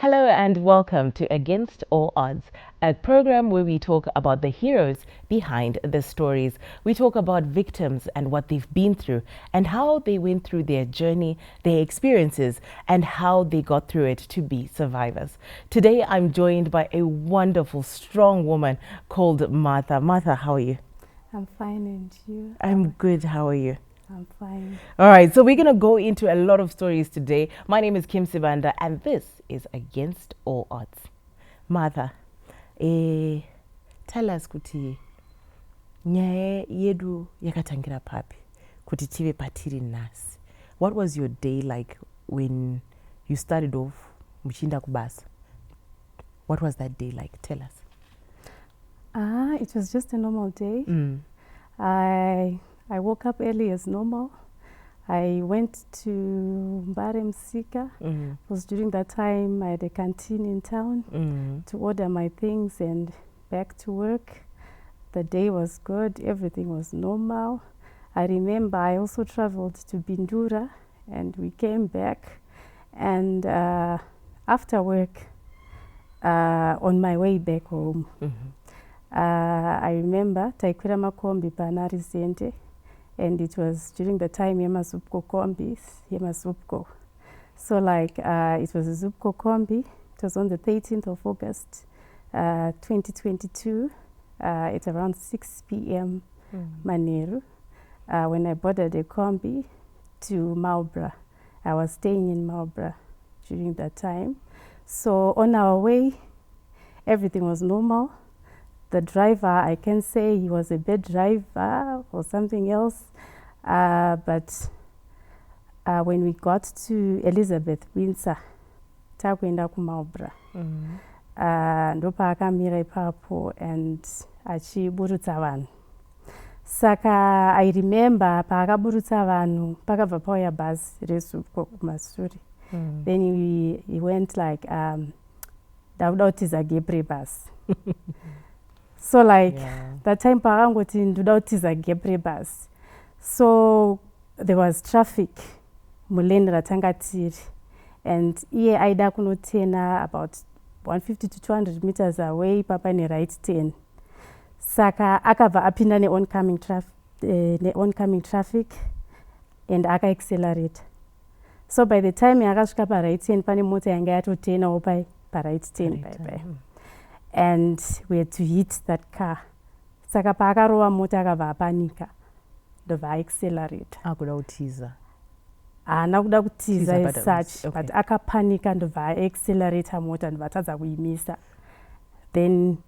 Hello and welcome to Against All Odds, a program where we talk about the heroes behind the stories. We talk about victims and what they've been through and how they went through their journey, their experiences, and how they got through it to be survivors. Today, I'm joined by a wonderful, strong woman called Martha. Martha, how are you? I'm fine, and you? I'm good. How are you? I'm fine. All right, so we're going to go into a lot of stories today. My name is Kim Sibanda, and this is Against All Odds. Martha, tell us kuti nyaya yedu yakatangira papi kuti tive patiri nhasi. What was your day like when you started off muchinda kubasa? What was that day like? Tell us. It was just a normal day. I woke up early as normal. I went to Mumhari. It was during that time I had a canteen in town to order my things and back to work. The day was good. Everything was normal. I remember I also traveled to Bindura and we came back. And after work, on my way back home, I remember taikwira makombi pana Risente, and it was during the time yemasupko kombis, yemasupko. So like it was a Zupko kombi. It was on the 13th of August, 2022, at around 6 p.m. Maneru, when I boarded a kombi to Marlborough. I was staying in Marlborough during that time. So on our way, everything was normal. The driver, I can say he was a bad driver or something else. But when we got to Elizabeth Windsor, takuenda kuMarlborough, ndopa akamira ipapo and achiburutsa vanhu. Saka I remember paakaburutsa vanhu pakabva pauya bhazi reZupco kumashure. Then he went like dauda kutiza gap rebus. So like that time paakangoti ndoda kutiza gap rebus. So there was traffic mulane ratanga tiri, and iye aida kunotena about 150 to 200 meters away papa ne right 10. Saka akabva apinda ne-oncoming traffic and aka-accelerate. So by the time yakasvika pa-right 10 pane mota yanga yatotenawo pa-right 10 bye. And we had to hit that car. Saka paakarova mota akabva apanika ndobva aaccelerate. Akuda kutiza. Haana kuda kutiza as such, but akapanika ndobva aaccelerate mota ndobva atadza kuimisa. Then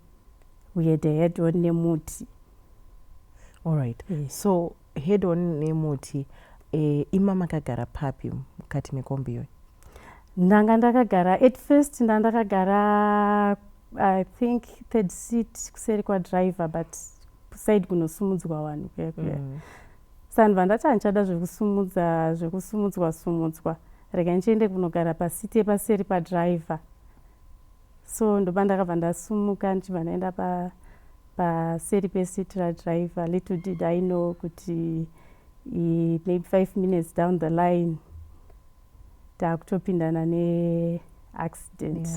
we had a head-on nemuti. All right. So head-on nemuti, ima makagara papi mukati mekombi iyoyo? Ndanga ndakagara at first, ndakagara I think third seat kuseri kwadriver, but side kunosumudzwa vanhu kuya. Saka ndibva ndati handichada zvekusumudzwa rega ndichiende kunogara pasiti yepaseri padriver. So ndoba ndakabva ndasumuka ndichibva ndaenda paseri pesiti radriver. Little did I know kuti maybe 5 minutes down the line takutopindana ne-accident.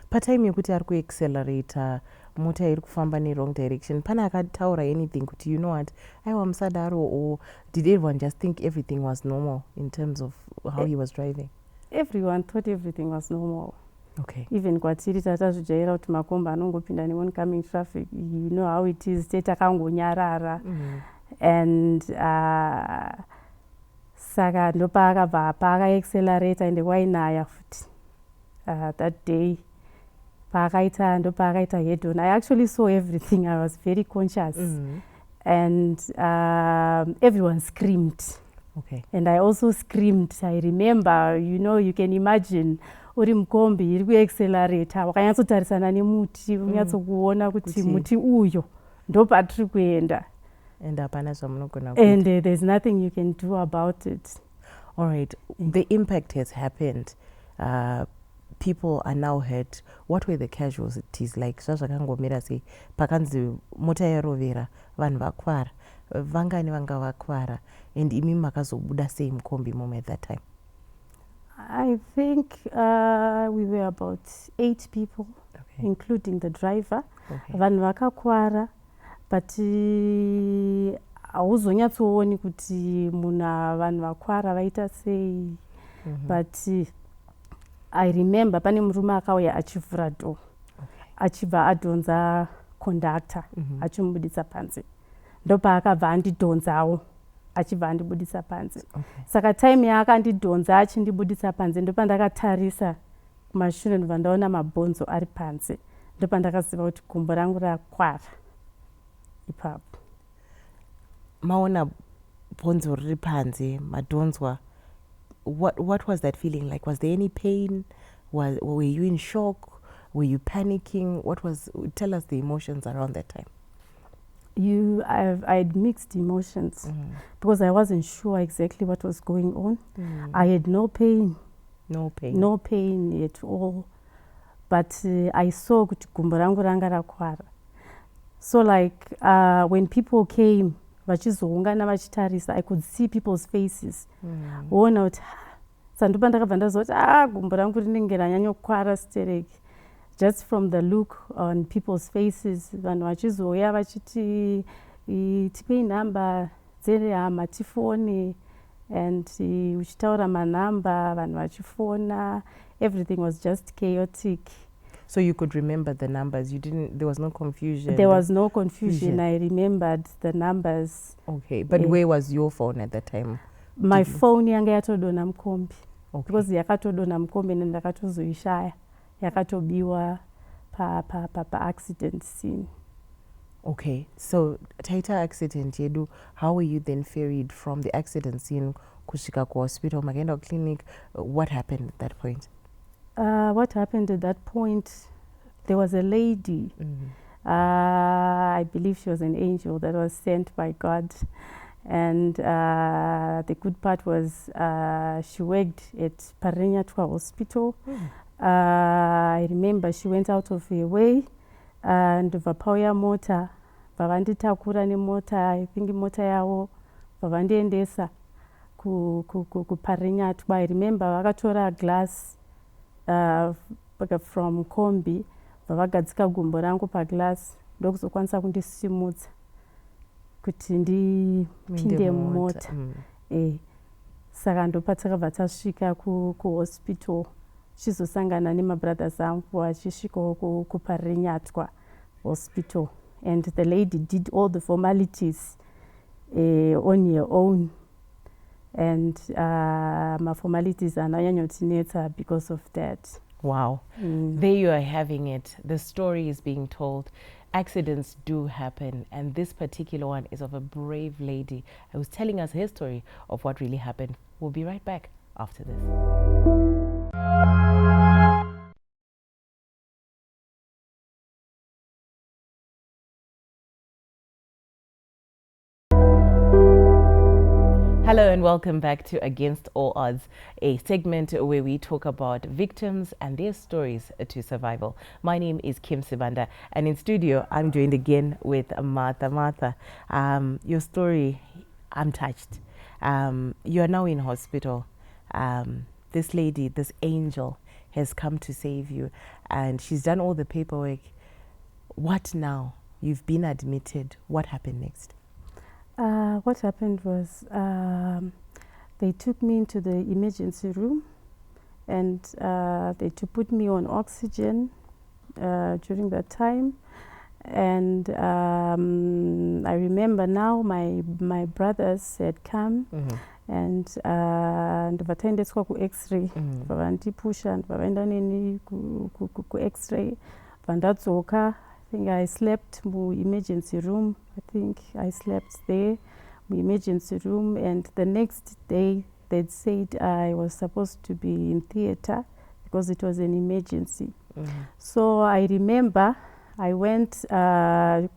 Patime yekuti ari kuaccelerate mota iri kufamba ne-wrong direction, pane akataura anything kuti you know what, aiwa musadaro, or did everyone just think everything was normal in terms of how he was driving? Everyone thought everything was normal. Okay. Even kwatiri tatazvijaira kuti makombi anongopinda ne-oncoming traffic, you know how it is, tetakangonyarara. And saka ndopaakabva paaka-accelerate ende kwainaya futi. That day ndopaakaita head-on. I actually saw everything. I was very conscious. And everyone screamed. Okay. And I also screamed. I remember, you know, you can imagine uri mukombi iri kuaccelerate wakanyatsotarisana nemuti unyatsokuona kuti muti uyo ndopatiri kuenda. And hapana zvamunogona kuita. And there's nothing you can do about it. All right. The impact has happened. People are now hurt. What were the casualties like? Zvazvakangomira sei pakanzi mota yarovera vanhu vakwara, vangani vanga vakwara, and imi makazobuda sei mukombi mome at that time? I think we were about 8 people, Okay. including the driver. Okay. Vanhu vakakwara, but hauzonyatsooni kuti vanhu vakwara vaita sei. But I remember pane murume akauya achivhura door, achibva adhonza conductor, achimubudisa panze. Ndopaakabva andidhonzawo achibva andibudisa panze. Saka time yaakandidhonza achindibudisa panze ndopandakatarisa kumashure ndobva ndaona mabhonzo ari panze. Ndopandakaziva kuti gumbo rangu rakwara ipapo. Maona bhonzo riri panze, madhonzwa. What was that feeling like? Was there any pain? Were you in shock? Were you panicking? Tell us the emotions around that time. I had mixed emotions because I wasn't sure exactly what was going on. I had no pain. No pain. No pain at all. But I saw kuti gumbo rangu ranga rakwara. So like when people came, vachizoungana vachitarisa, I could see people's faces. Woona kuti sandopa ndakabva ndaziva kuti gumbo rangu rinenge ranyanyokwara stereki. Just from the look on people's faces, vanhu vachizouya vachiti tipei nhamba dzerehama tifone, and uchitaura manhamba vanhu vachifona. Everything was just chaotic. So you could remember the numbers. There was no confusion. There was no confusion. I remembered the numbers. Okay, but where was your phone at that time? My phone yanga yatodona mukombi. Because yakatodona mukombi ndakatozoishaya. Yakatobiwa pa accident scene. Okay, so taita accident yedu, how were you then ferried from the accident scene kusvika ku hospital makaenda clinic? What happened at that point? What happened at that point, there was a lady, I believe she was an angel that was sent by God. And the good part was she worked at Parinyatwa Hospital. I remember she went out of her way and vapauya mota, vavanditakura nemota, I think mota yavo, vavandiendesa ku Parinyatwa. I remember vakatora glass from kombi, vavagadzika gumbo rangu paglass, ndokuzokwanisa kundisimudza kuti ndipinde mumota. Saka ndopatakabva tasvika kuhospital, chizosangana nemabrothers angu achisvikawo kuParinyatwa Hospital. And the lady did all the formalities on her own. And my formalities are nanyanyotinetsa because of that. Wow. There you are having it. The story is being told. Accidents do happen, and this particular one is of a brave lady who was telling us her story of what really happened. We'll be right back after this. Hello and welcome back to Against All Odds, a segment where we talk about victims and their stories to survival. My name is Kim Sibanda, and in studio I'm joined again with Martha. Martha, your story, I'm touched. You are now in hospital. This lady, this angel, has come to save you, and she's done all the paperwork. What now? You've been admitted. What happened next? What happened was they took me into the emergency room, and they to put me on oxygen during that time. And I remember now my brothers had come, and ndivataendeswa ku x-ray, vavandipusha ndivavaenda neni ku x-ray, vandadzoka. I think I slept in the emergency room. I think I slept there in the emergency room, and the next day they'd said I was supposed to be in theater because it was an emergency. So I remember I went to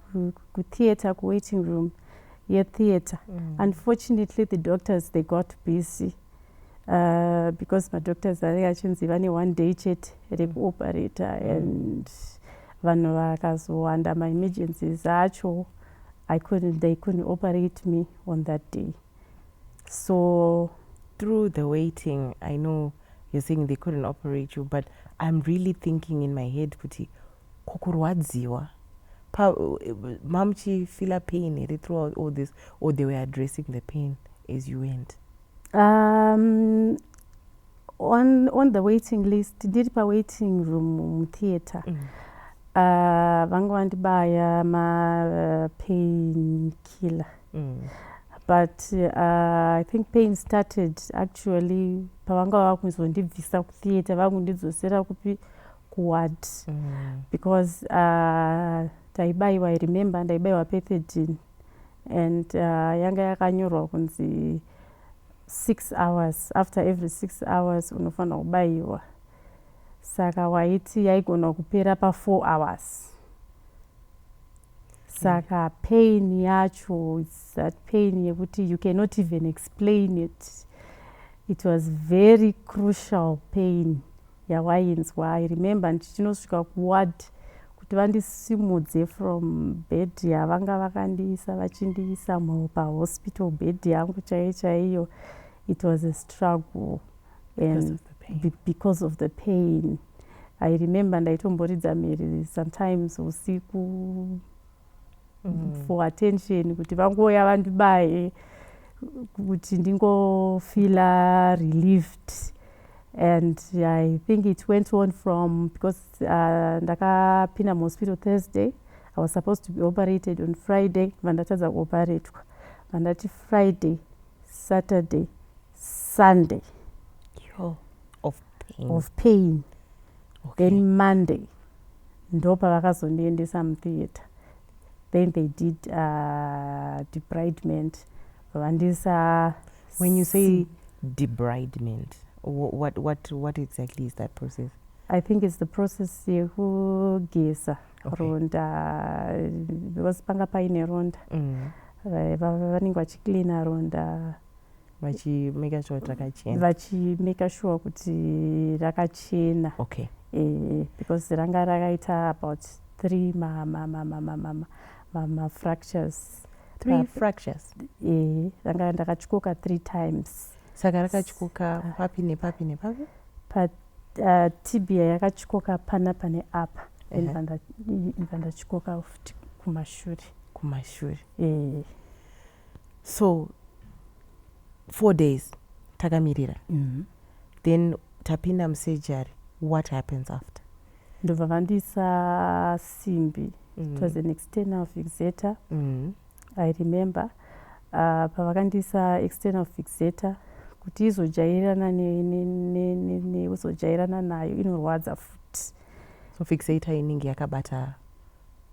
theater, waiting room, theater. Unfortunately, the doctors, they got busy because my doctors are actually one day chat operator, and vanhu vakazowanda my emergencies acho, they couldn't operate me on that day. So through the waiting, I know you're saying they couldn't operate you, but I'm really thinking in my head kuti kukurwadziwa mamchi feel pain here throughout all this, or they were addressing the pain as you went? On the waiting list, did pa waiting room theater. Vanga vandibaya ma pain killer. But I think pain started actually pavanga vakuzondibvisa kutheatre vakundidzosera kupi kuward because taibayiwa, I remember ndaibayiwa pethidine and yanga yakanyorwa kunzi 6 hours, after every 6 hours unofanira kubayiwa, saka waiti yaigona kupera pa 4 hours. Saka pain yacho, it's that pain yekuti you cannot even explain it. It was very crucial pain yawainzwa. I remember ndichinosvika kuward kuti vandisimudze from bed yavanga vakandiisa vachindiisa pahospital bed yangu chaiyo. It was a struggle and because of the pain. I remember ndaitomboridza miri sometimes usiku for attention kuti vangoya vandibaye kuti ndingofila relieved. And I think it went on from, because ndakapinda hospital Thursday, I was supposed to be operated on Friday, vandatadza kuoperatwa. Vandati Friday, Saturday, Sunday of pain. Okay. Then Monday ndopa vakazondiendesa mutheatre. Then they did debridement. When you say debridement, what exactly is that process? I think it's the process yekugeza ronda, because panga paine ronda vanenge vachicleana ronda vachimake sure kuti rakachena. Okay. Because ranga rakaita about 3 fractures. 3 fractures? Ranga ndakatyoka 3 times. Saka rakatyoka papi nepapi nepapi? Tibia yakatyoka pana pane apa. Ndakatyoka futi kumashure. So 4 days takamirira. Then tapinda surgery. What happens after? Ndobva vandiisa simbi. It was an external fixator. I remember pavakandiisa external fixator kuti izojairana uzojairana nayo inorwadza futi. So fixator inenge yakabata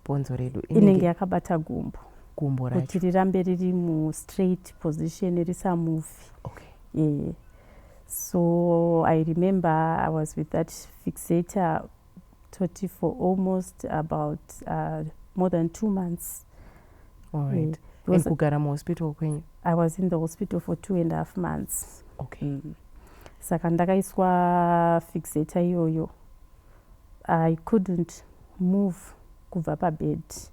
bhonzo redu, inenge yakabata gumbo racho kuti rirambe riri mu straight position risamove. Okay. So I remember I was with that fixator totally for almost about more than 2 months. All right. And kugara mu hospital kwenyu? I was in the hospital for 2.5 months. Okay. Saka ndakaiswa fixator iyoyo. I couldn't move kubva pabed.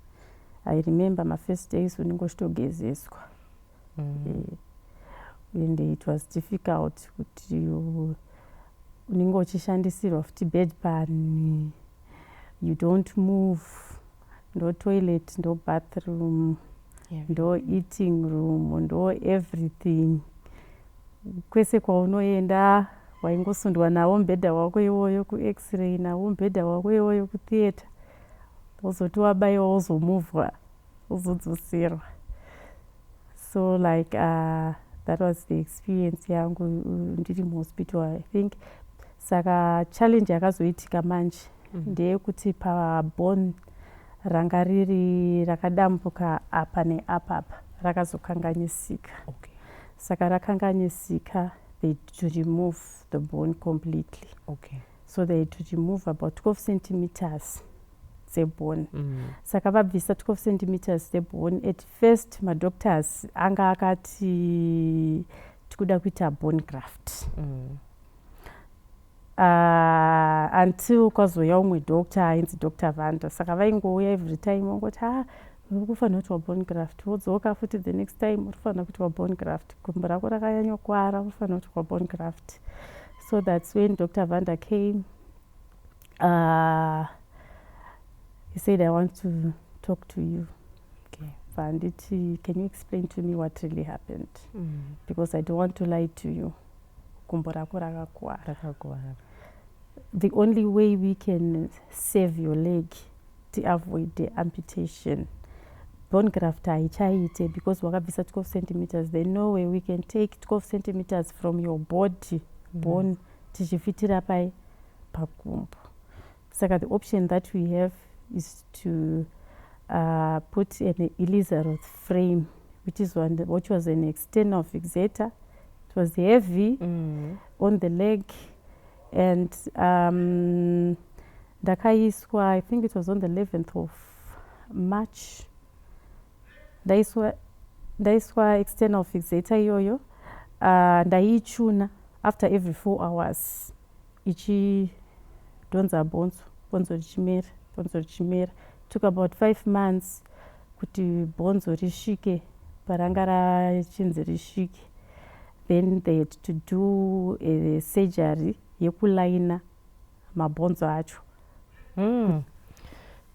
I remember my first days uningosvitogezeswa. And it was difficult kuti unenge uchishandisirwa futi bedpan, you don't move, no toilet, no bathroom, no eating room, no everything. Kwese kwaunoenda waingosundwa nawo mubhedha wako iwoyo ku-x-ray, nawo mubhedha wako iwoyo kutheatre, wozoti wabayiwa wozomuvwa wozodzoserwa. So like that was the experience yangu ndiri muhospital. I think saka challenge yakazoitika manje ndeyekuti pabone ranga riri rakadambuka apa neapa rakazokanganyisika. Okay. Saka rakanganyisika, they had to remove the bone completely. Okay. So they had to remove about 12 centimeters dzebone. Saka vabvisa 12 centimeters dzebone. At first madoctors anga akati tikuda kuita bone graft. Until kwazoya umwe doctor ainzi Dr. Vanda. Saka vaingouya every time wangoti urikufanira kuitwa bone graft, wodzoka futi the next time urifanira kuitwa bone graft, gumbo rako rakanyanya kuwara urifanira kuitwa bone graft. So that's when Dr. Vanda came. He said, I want to talk to you. Okay. Vanditi, can you explain to me what really happened? Because I don't want to lie to you. The only way we can save your leg to avoid the amputation, bone graft haichaite, because wakabvisa 12 centimeters, there's no way we can take 12 centimeters from your body, bone, tichifitira pakumbu. So the option that we have is to put an Elizabeth frame, which was an external fixator. It was heavy on the leg, and Dakaiswa, I think it was on the 11th of March. Daiswa external fixator yoyo. Ndaichuna after every 4 hours. Ichi donza bonzo richimera. Took about 5 months kuti bonzo rishike paranga chinzi rishike. Then they had to do a surgery yekulaina mabonzo acho.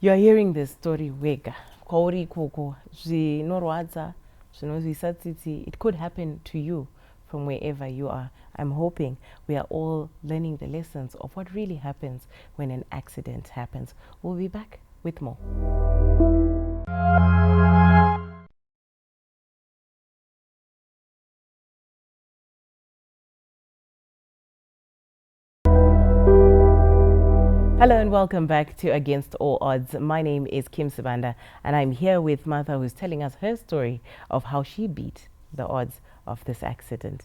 You are hearing this story wega. Kwauri ikoko zvinorwadza zvinozvisa tsitsi. It could happen to you from wherever you are. I'm hoping we are all learning the lessons of what really happens when an accident happens. We'll be back with more. Hello and welcome back to Against All Odds. My name is Kim Sibanda and I'm here with Martha, who's telling us her story of how she beat the odds of this accident.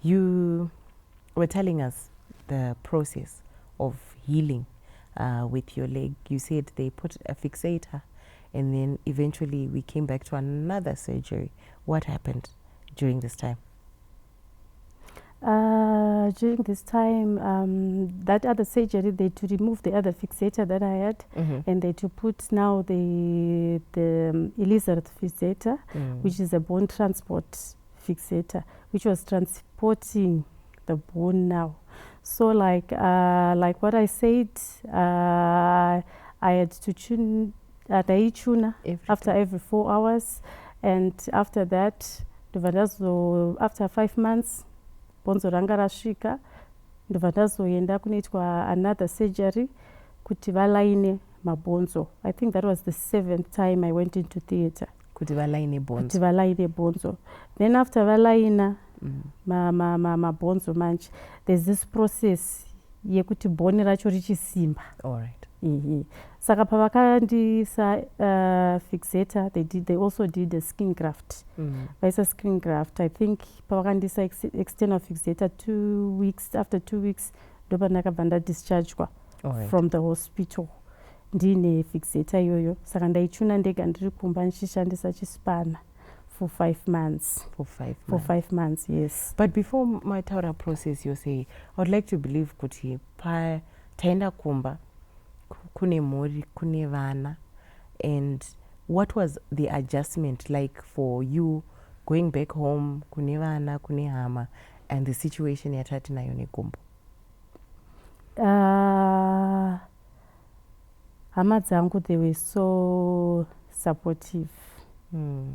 You were telling us the process of healing with your leg. You said they put a fixator and then eventually we came back to another surgery. What happened during this time? During this time, that other surgery, they to remove the other fixator that I had, and they to put now the Elizabeth fixator, which is a bone transport fixator, which was transporting the bone now. So like what I said, I had to tune after every 4 hours, and after that, after 5 months, bonzo ranga rasvika ndobva ndazoenda kunoitwa another surgery kuti valaine mabonzo. I think that was the 7th time I went into theatre. Kuti valaine bonzo. Then after valaina mabonzo manje, there's this process yekuti bone racho richisimba. All right. Saka pavakandisa fixator, they also did a skin graft. Vaisa skin graft, I think pavakandisa external fixator 2 weeks. After 2 weeks, ndoba ndakabva ndadischargwa from the hospital. Ndine fixator yoyo. Saka ndaichuna ndega ndiri kumba nchishandisa chispana for 5 months. For 5 months, yes. But before my taura process, you say, I would like to believe kuti pa taenda kumba kune mori, kune vana, and what was the adjustment like for you going back home, kune vana, kune hama, and the situation yatati nayo nekumbo? Hama dzangu, they were so supportive.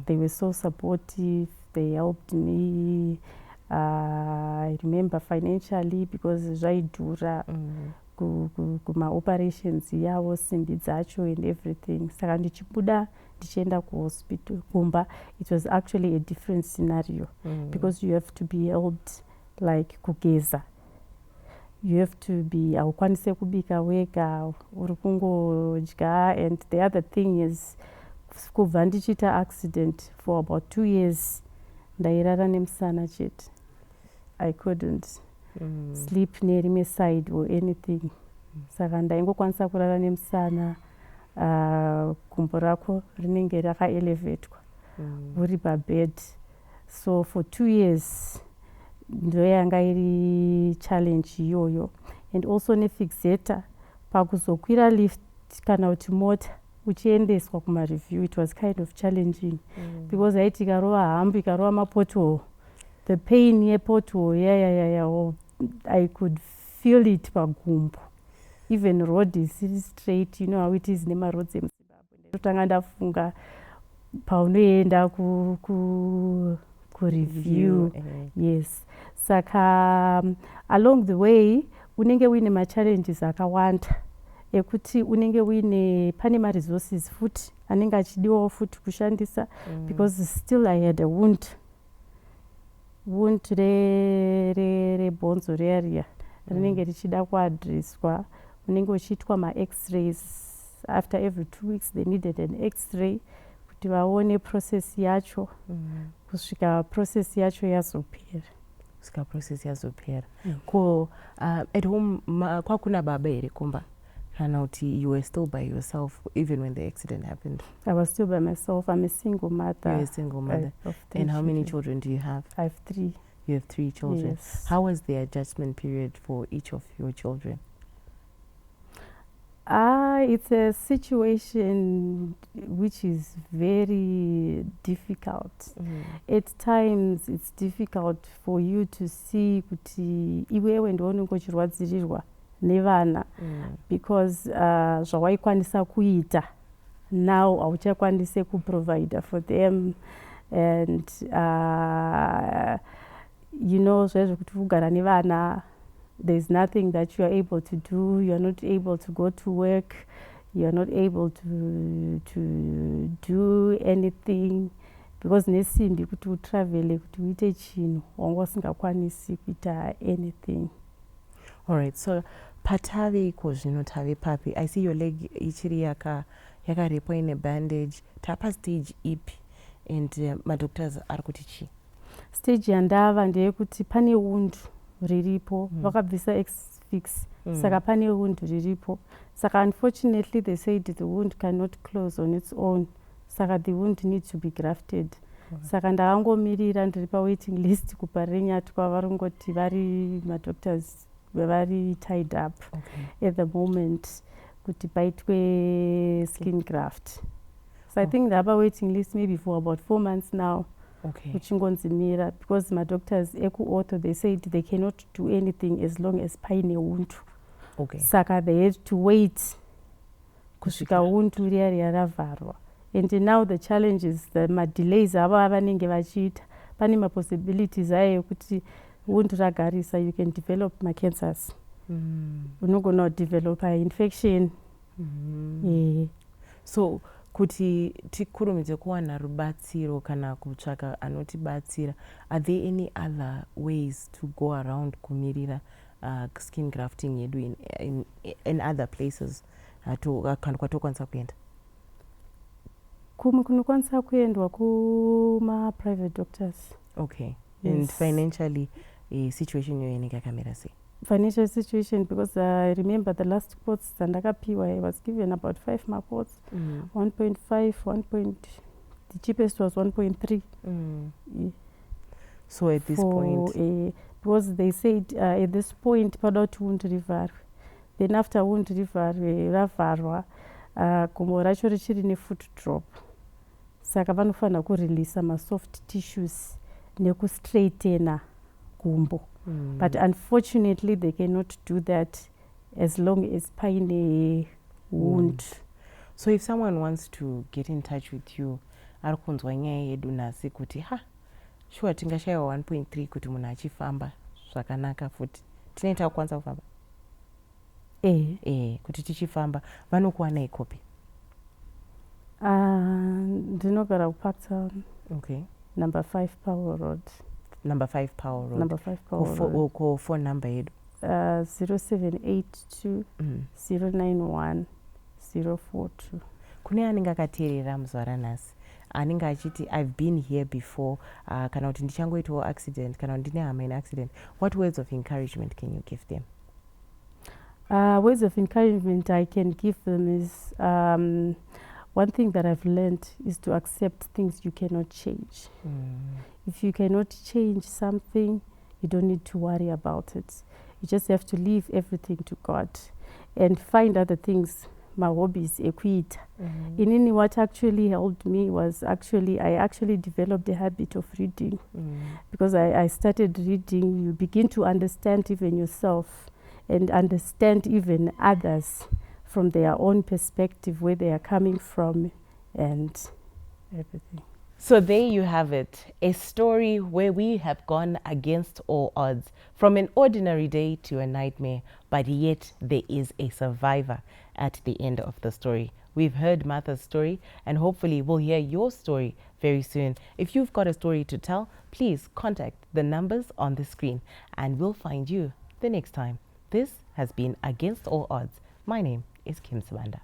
They were so supportive. They helped me. I remember financially, because zvaidhura kuma operations yavo, simbi dzacho and everything. Saka ndichibuda ndichienda kuhospital kumba, it was actually a different scenario, because you have to be helped, like kugeza. You have to be haukwanise kubika wega, uri kungodya. And the other thing is, kubva ndichiita accident for about 2 years, ndairara nemusana chete. I couldn't sleep nerimwe side or anything. Saka ndaingokwanisa kurara nemusana, gumbo rako rinenge rakaelevetwa uri pabed. So for 2 years ndoyanga iri challenge iyoyo. And also nefixator, pakuzokwira lift kana kuti mota uchiendeswa kumareview, it was kind of challenging, because haiti ikarova hambu, ikarova mapothole, the pain yepothole, I could feel it pagumbo. Even road is straight, you know how it is nemaroads emuzimbabwe. Ndotanga ndafunga paunoenda kureview. Yes. Saka along the way unenge uine machallenges akawanda ekuti unenge uine pane maresources futi anenge achidiwawo futi kushandisa because still I had a wound rebhonzo rearia rinenge richida kuadresswa. Unenge uchiitwa ma-x-rays after every 2 weeks they needed an x-ray kuti vaone process yacho kusvika process yacho yazopera. Ko at home kwakuna baba here kumba kana kuti you were still by yourself even when the accident happened? I was still by myself. I'm a single mother. You're a single mother. And how many children do you have? I have 3. You have 3 children. Yes. How was the adjustment period for each of your children? It's a situation which is very difficult. At times it's difficult for you to see kuti iwewe ndounongochirwadzirirwa nevana because zvawaikwanisa kuita now hauchakwanise kuprovide for them and you know zvezvo kuti kugara nevana there's nothing that you are able to do. You are not able to go to work. You are not able to do anything because nesimbi kuti utravel kuti uite chinhu wanga usingakwanisi kuita anything. All right, so patave iko zvino tave papi. I see your leg ichiri yakarepwa in a bandage. Tapa stage ipi and madoctors ari kuti chi? Stage yandava ndeyekuti pane wound riripo vakabvisa x-fix saka pane wound riripo saka unfortunately they said the wound cannot close on its own saka the wound needs to be grafted. Saka ndakangomirira ndiri pawaiting list kuparenyatwa varongoti vari madoctors vari tied up at the moment kuti paitwe skin graft. So I think ndapa waiting list maybe for about 4 months now. Kuchingonzimira because my doctors eku-author they said they cannot do anything as long as paine wound. Saka they had to wait kusvika wound riya ravharwa. And now the challenge is the delays ava vanenge vachiita pane ma-possibilities ayo kuti wound ragarisa you can develop ma-cancers. Unogona develop infection. So kuti tikurumidze kuwana rubatsiro kana kutsvaka anotibatsira, are there any other ways to go around kumirira skin grafting yedu in other places kana kwatokwanisa kuenda? Kunokwanisa kuendwa kuma-private doctors. Okay. Yes. And financially situation yo inenge yakamira sei? Financial situation, because I remember the last quotes Sandakapiwa, I was given about 5 quotes, 1.5, the cheapest was 1.3. So at this point? Because they said at this point, padot wound river. Then after wound river, ravarwa, kumbo racho richiri ne foot drop. Saka vanofana kurelease ma soft tissues nekustraightena kumbo. But unfortunately, they cannot do that as long as paine wound. So if someone wants to get in touch with you, arikunzwa nyaya yedu nasi kuti sure tingashayiwa 1.3 kuti munhu achifamba zvakanaka futi tinoita kukwanisa kufamba kuti tichifamba vanokuwanai kopi? Ndinogara kuParktown. Okay. Number 5 Power Road. Number 5 Power Road. Number 5 Power Road. Ko phone number yedu 0782 091 042. Kune anenge akateerera muzuva ranhasi anenge achiti I've been here before kana kuti ndichangoitawo accident kana kuti ndine hama ine accident, what words of encouragement can you give them? Words of encouragement I can give them is one thing that I've learned is to accept things you cannot change. If you cannot change something, you don't need to worry about it. You just have to leave everything to God and find other things. My hobbies, equita. In what actually helped me was I actually developed a habit of reading because I started reading. You begin to understand even yourself and understand even others from their own perspective, where they are coming from and everything. So there you have it, a story where we have gone against all odds, from an ordinary day to a nightmare, but yet there is a survivor at the end of the story. We've heard Martha's story, and hopefully we'll hear your story very soon. If you've got a story to tell, please contact the numbers on the screen, and we'll find you the next time. This has been Against All Odds. My name is Kim Sabanda.